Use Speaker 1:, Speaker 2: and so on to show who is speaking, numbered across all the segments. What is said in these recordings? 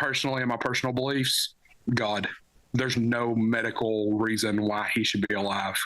Speaker 1: personally, in my personal beliefs, God. There's no medical reason why he should be alive.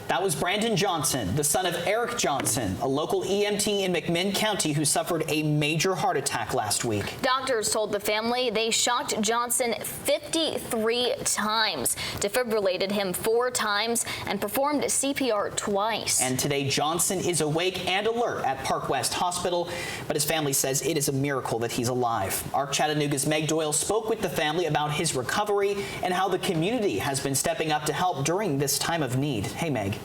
Speaker 2: That was Brandon Johnson, the son of Eric Johnson, a local EMT in McMinn County who suffered a major heart attack last week.
Speaker 3: Doctors told the family they shocked Johnson 53 times, defibrillated him 4 times, and performed CPR twice.
Speaker 2: And today, Johnson is awake and alert at Park West Hospital, but his family says it is a miracle that he's alive. Our Chattanooga's Meg Doyle spoke with the family about his recovery and how the community has been stepping up to help during this time of need. Hey, Meg.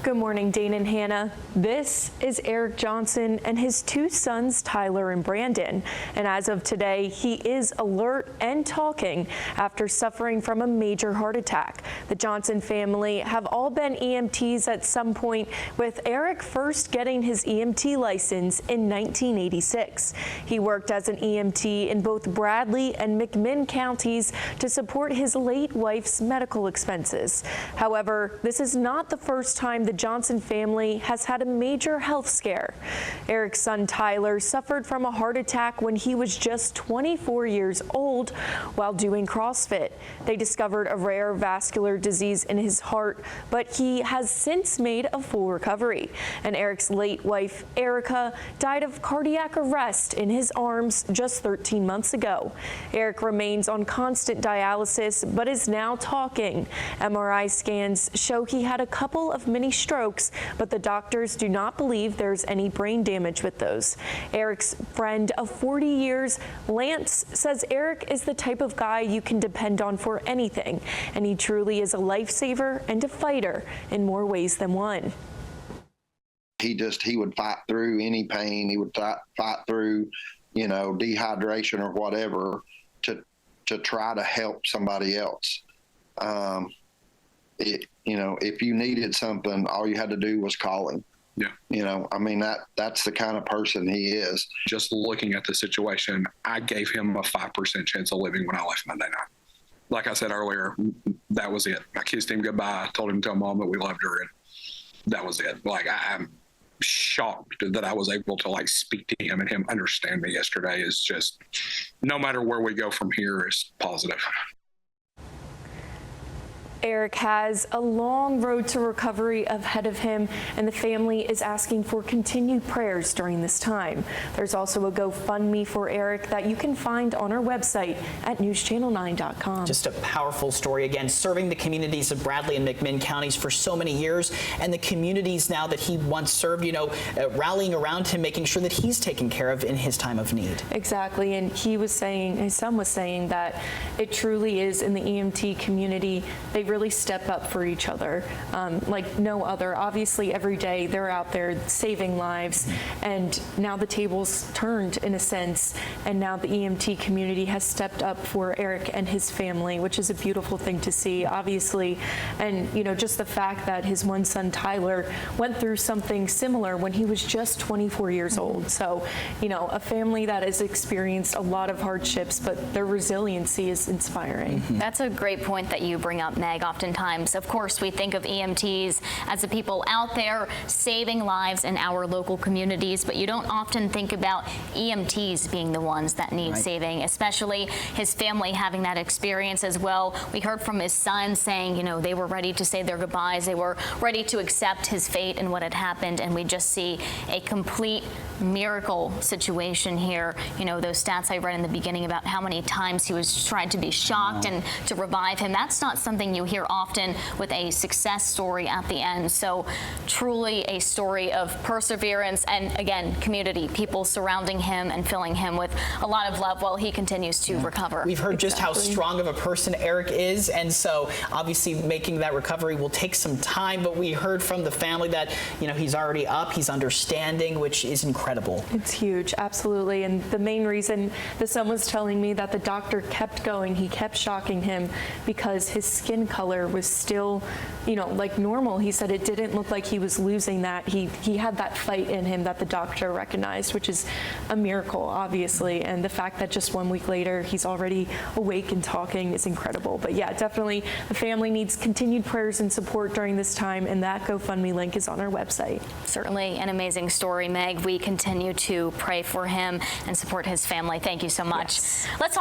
Speaker 4: Good morning, Dane and Hannah. This is Eric Johnson and his 2 sons, Tyler and Brandon. And as of today, he is alert and talking after suffering from a major heart attack. The Johnson family have all been EMTs at some point, with Eric first getting his EMT license in 1986. He worked as an EMT in both Bradley and McMinn counties to support his late wife's medical expenses. However, this is not the first time the Johnson family has had a major health scare. Eric's son Tyler suffered from a heart attack when he was just 24 years old while doing CrossFit. They discovered a rare vascular disease in his heart, but he has since made a full recovery. And Eric's late wife, Erica, died of cardiac arrest in his arms just 13 months ago. Eric remains on constant dialysis, but is now talking. MRI scans show he had a couple of mini strokes, but the doctors do not believe there's any brain damage with those. Eric's friend of 40 years, Lance, says Eric is the type of guy you can depend on for anything, and he truly is a lifesaver and a fighter in more ways than one.
Speaker 5: He would fight through any pain. He would fight through, dehydration or whatever to try to help somebody else. If you needed something, all you had to do was call him.
Speaker 1: Yeah.
Speaker 5: That's the kind of person he is.
Speaker 1: Just looking at the situation, I gave him a 5% chance of living when I left Monday night. Like I said earlier, that was it. I kissed him goodbye, told him to tell Mom that we loved her, and that was it. I'm shocked that I was able to speak to him and him understand me yesterday. Is just, no matter where we go from here, is positive.
Speaker 4: Eric has a long road to recovery ahead of him, and the family is asking for continued prayers during this time. There's also a GoFundMe for Eric that you can find on our website at newschannel9.com.
Speaker 2: Just a powerful story, again, serving the communities of Bradley and McMinn counties for so many years, and the communities now that he once served, rallying around him, making sure that he's taken care of in his time of need.
Speaker 4: Exactly, and his son was saying that it truly is in the EMT community. They really step up for each other like no other. Obviously, every day they're out there saving lives, and now the tables turned in a sense, and now the EMT community has stepped up for Eric and his family, which is a beautiful thing to see, obviously. And just the fact that his one son Tyler went through something similar when he was just 24 years old. So a family that has experienced a lot of hardships, but their resiliency is inspiring.
Speaker 3: That's a great point that you bring up, Meg. Oftentimes, of course, we think of EMTs as the people out there saving lives in our local communities, but you don't often think about EMTs being the ones that need saving, especially his family having that experience as well. We heard from his son saying, they were ready to say their goodbyes. They were ready to accept his fate and what had happened, and we just see a complete miracle situation here. Those stats I read in the beginning about how many times he was trying to be shocked and to revive him. That's not something you hear often with a success story at the end. So truly a story of perseverance and, again, community, people surrounding him and filling him with a lot of love while he continues to recover.
Speaker 2: We've heard just how strong of a person Eric is, and so obviously making that recovery will take some time, but we heard from the family that he's already up, he's understanding, which is incredible.
Speaker 4: It's huge, absolutely. And the main reason the son was telling me that the doctor kept going, he kept shocking him because his skin color color was still, like normal. He said it didn't look like he was losing that. He had that fight in him that the doctor recognized, which is a miracle, obviously. And the fact that just 1 week later he's already awake and talking is incredible. But yeah, definitely the family needs continued prayers and support during this time, and that GoFundMe link is on our website.
Speaker 3: Certainly an amazing story, Meg. We continue to pray for him and support his family. Thank you so much. Yes. Let's